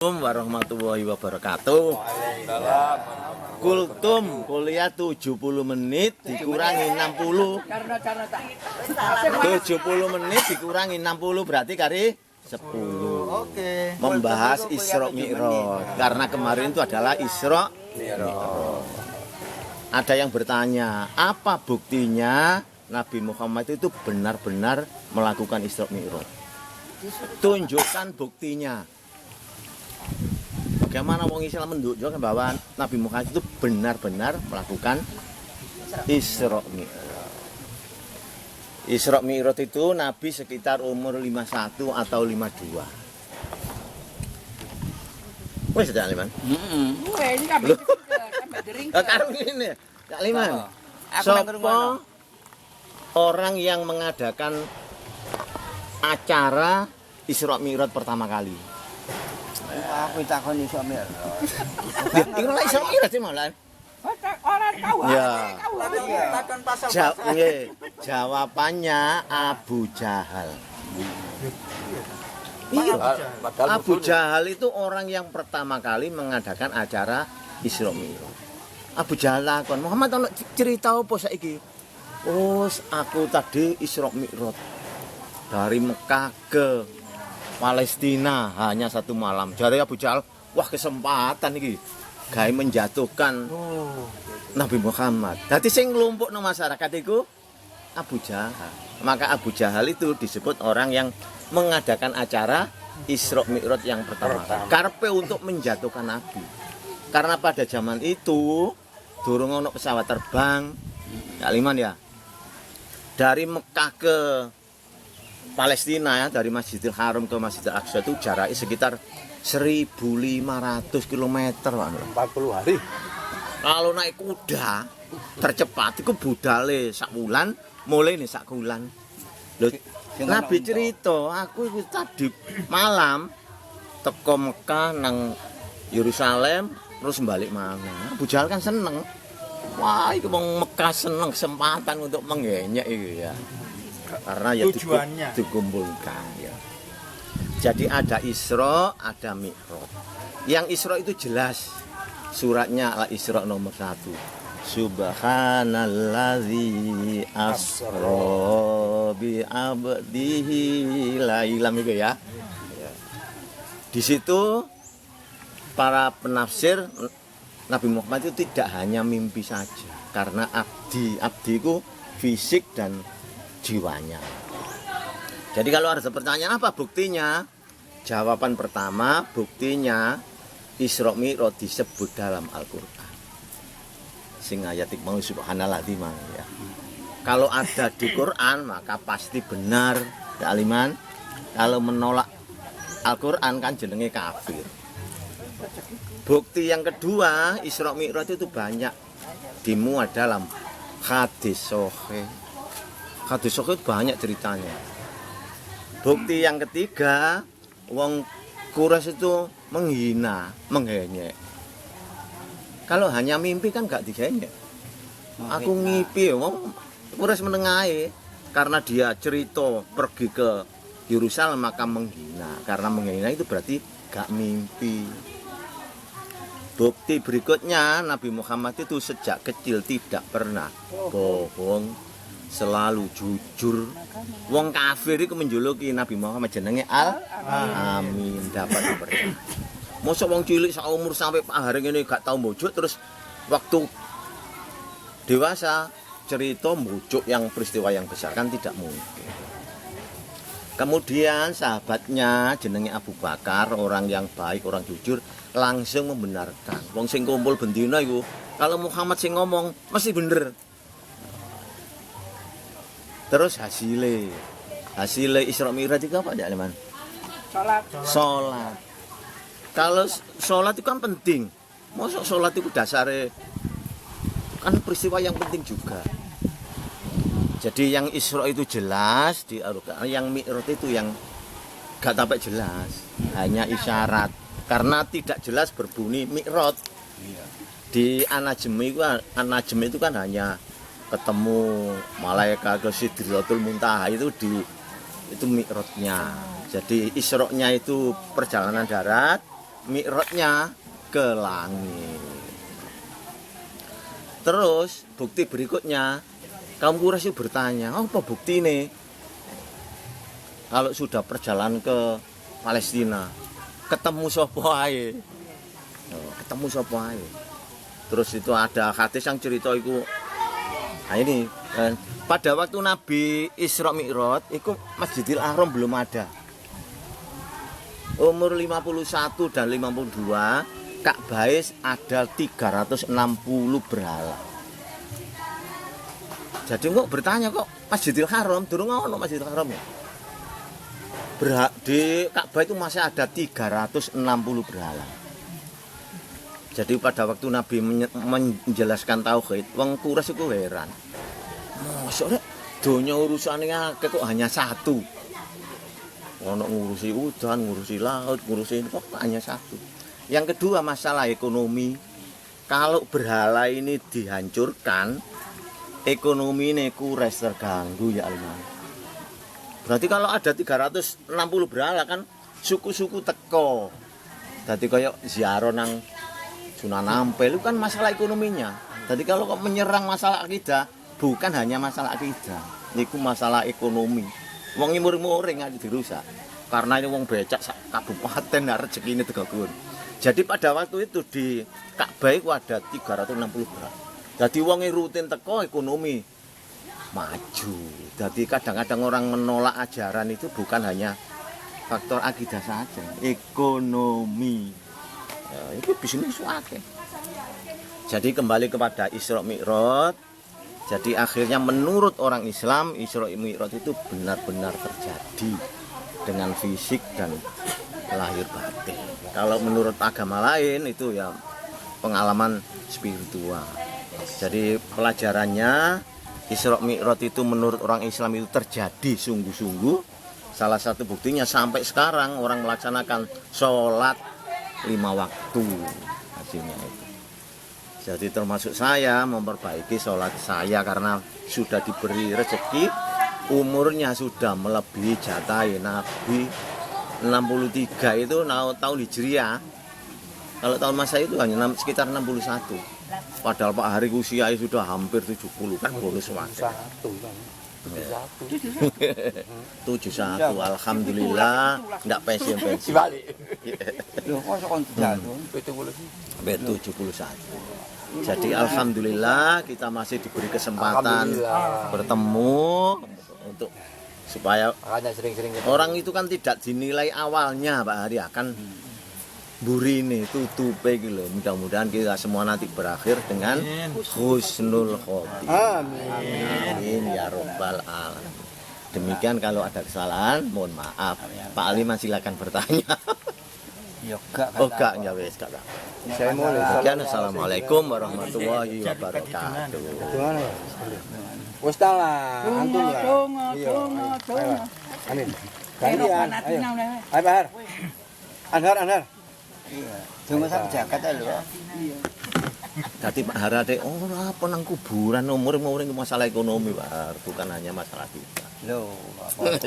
Assalamualaikum warahmatullahi wabarakatuh. Kultum kuliah 70 menit dikurangi 60. 70 menit dikurangi 60 berarti kali 10. Oke. Membahas Isra Mi'raj. Karena kemarin itu adalah Isra Mi'raj. Ada yang bertanya, apa buktinya Nabi Muhammad itu benar-benar melakukan Isra Mi'raj? Tunjukkan buktinya. Bagaimana wong Islam menunjukkan bahwa Nabi Muhammad itu benar-benar melakukan Isra Mi'raj. Isra Mi'raj itu Nabi sekitar umur 51 atau 52. Wes sudah Liman? Ini kabeh dering. Karo ini, Kak Liman. Sopo orang yang mengadakan acara Isra Mi'raj pertama kali? Aku takon iso mir. Iku lek Isra Mi'raj malah. Orang tahu. Ya. Takon pasal. Jawabannya Abu Jahal. Iya. Abu Jahal itu orang yang pertama kali mengadakan acara Isra Mi'raj. Abu Jahal lakon, Muhammad ono cerita apa saiki? Oh, aku tadi Isra Mi'raj dari Mekah ke Palestina hanya 1 malam. Jare Abu Jahal, wah kesempatan iki gawe menjatuhkan Nabi Muhammad. Dadi sing nglumpukno masyarakat iku Abu Jahal. Maka Abu Jahal itu disebut orang yang mengadakan acara Isra Mi'raj yang pertama. Karpe untuk menjatuhkan Nabi. Karena pada zaman itu durung ono pesawat terbang. Ya Liman ya. Dari Mekah ke Palestina ya, dari Masjidil Haram ke Masjidil Aqsa itu jaraknya sekitar 1.500 km. 40 hari. Kalau naik kuda tercepat itu budale sak wulan, mulai nih sak wulan. Nabi cerita, aku itu tadi malam teko Mekah nang Yerusalem terus balik mana. Abu Jahal kan seneng. Wah, itu wong Mekah seneng kesempatan untuk mengenyek itu ya. Karena ya tujuannya dikumpulkan ya. Jadi ada Isra, ada Mi'raj. Yang Isra itu jelas. Suratnya Al-Isra nomor 1. Subhanallazi asra bi abdihi lailam itu ya. Di situ para penafsir Nabi Muhammad itu tidak hanya mimpi saja, karena abdi itu fisik dan jiwanya. Jadi kalau ada pertanyaan apa buktinya? Jawaban pertama, buktinya Isra Mi'raj disebut dalam Al-Qur'an. Sing ayat mau subhanalladzi ya. Kalau ada di Quran maka pasti benar, ya Aliman. Kalau menolak Al-Qur'an kan jenenge kafir. Bukti yang kedua, Isra Mi'raj itu banyak dimuat dalam hadis sahih. Hadis sahih banyak ceritanya. Bukti yang ketiga, wong Quraisy itu menghina, mengenyek. Kalau hanya mimpi kan gak digenyek. Aku ngipi, wong Quraisy menengahi karena dia cerita pergi ke Yerusalem maka menghina. Karena menghina itu berarti gak mimpi. Bukti berikutnya, Nabi Muhammad itu sejak kecil tidak pernah bohong. Selalu jujur. Wong kafir itu menjuluki Nabi Muhammad jenenge Al-Amin, dapat dipercaya. Mosok wong cilik sak umur sampai hari ini gak tahu mbujuk, terus waktu dewasa cerita mbujuk yang peristiwa yang besar kan tidak mungkin. Kemudian sahabatnya jenenge Abu Bakar, orang yang baik, orang jujur, langsung membenarkan. Wong sing kumpul bendina iku, kalau Muhammad sing ngomong mesti bener. Terus hasilnya Isra Mi'raj itu apa ya, Liman? Salat. Kalau salat itu kan penting. Masa salat itu dasarnya kan peristiwa yang penting juga. Jadi yang Isra itu jelas di Al-Qur'an, yang Mi'raj itu yang gak sampai jelas, hanya isyarat. Karena tidak jelas berbunyi Mi'raj. Di An-Najm itu kan hanya ketemu malaikat ke Sidratul Muntaha itu Mi'rajnya. Jadi Isra-nya itu perjalanan darat, mi'rajnya ke langit. Terus bukti berikutnya, kaum Quraisy bertanya, apa bukti ini? Kalau sudah perjalanan ke Palestina, ketemu sapa ae. Ketemu sapa ae. Terus itu ada hadis yang cerita itu. Nah ini, pada waktu Nabi Isra Mi'raj, itu Masjidil Haram belum ada. Umur 51 dan 52, Ka'bah ada 360 berhala. Jadi kok bertanya kok Masjidil Haram durung ono Masjidil Haram ya? Di Ka'bah itu masih ada 360 berhala. Jadi pada waktu Nabi menjelaskan tauhid, wong Quraisy iku heran. Mosok rek donya urusane akeh kok hanya satu. Ono ngurusi udan, ngurusi laut, ngurusi kok hanya satu. Yang kedua masalah ekonomi. Kalau berhala ini dihancurkan, ekonomi ini Quraisy terganggu ya Allah. Berarti kalau ada 360 berhala kan suku-suku teko. Jadi kayak ziarah nang Sunan Ampel itu kan masalah ekonominya. Jadi kalau kok menyerang masalah akidah, bukan hanya masalah akidah, itu masalah ekonomi. Wong imur-imure ngadi dirusak. Karena ini wong becak sak kabupaten rezekine tegagun. Jadi pada waktu itu di Ka'bah itu ada 360 berhala. Jadi wong rutin teko ekonomi maju. Jadi kadang-kadang orang menolak ajaran itu bukan hanya faktor akidah saja, ekonomi. Ya, itu bisnis akeh. Jadi kembali kepada Isra Mi'raj. Jadi akhirnya menurut orang Islam Isra Mi'raj itu benar-benar terjadi dengan fisik dan lahir batin. Kalau menurut agama lain itu ya pengalaman spiritual. Jadi pelajarannya Isra Mi'raj itu menurut orang Islam itu terjadi sungguh-sungguh. Salah satu buktinya sampai sekarang orang melaksanakan sholat 5 waktu hasilnya itu. Jadi termasuk saya memperbaiki sholat saya karena sudah diberi rezeki, umurnya sudah melebihi jatah Nabi 63 itu tahun Hijriah. Kalau tahun masa itu hanya sekitar 61. Padahal Pak Hari usianya sudah hampir 70 kan bonus waktu. 71 alhamdulillah enggak pensiun-pensiun. Lho kok kon jatuh 71. Jadi alhamdulillah kita masih diberi kesempatan bertemu untuk supaya orang itu kan tidak dinilai awalnya Pak Hari akan burine tutupe iki lho. Mudah-mudahan kita semua nanti berakhir dengan husnul khotimah. Amin ya rabbal alamin. Demikian, kalau ada kesalahan mohon maaf. Pak Aliman silakan bertanya. Ya gak. Oh gak ya wis gak. Saya mau Demikian, assalamualaikum warahmatullahi wabarakatuh. gimana ya? Wis ta lah, antum lah. Iya. Amin. Gantian. Ayo. Ayo Bahar. Anhar. Iya. Cuma sampe jaket ae lho. Iya. Dadi Pak Harade ora apa nang kuburan umur masalah ekonomi Pak, bukan hanya masalah kita. Loh, apa?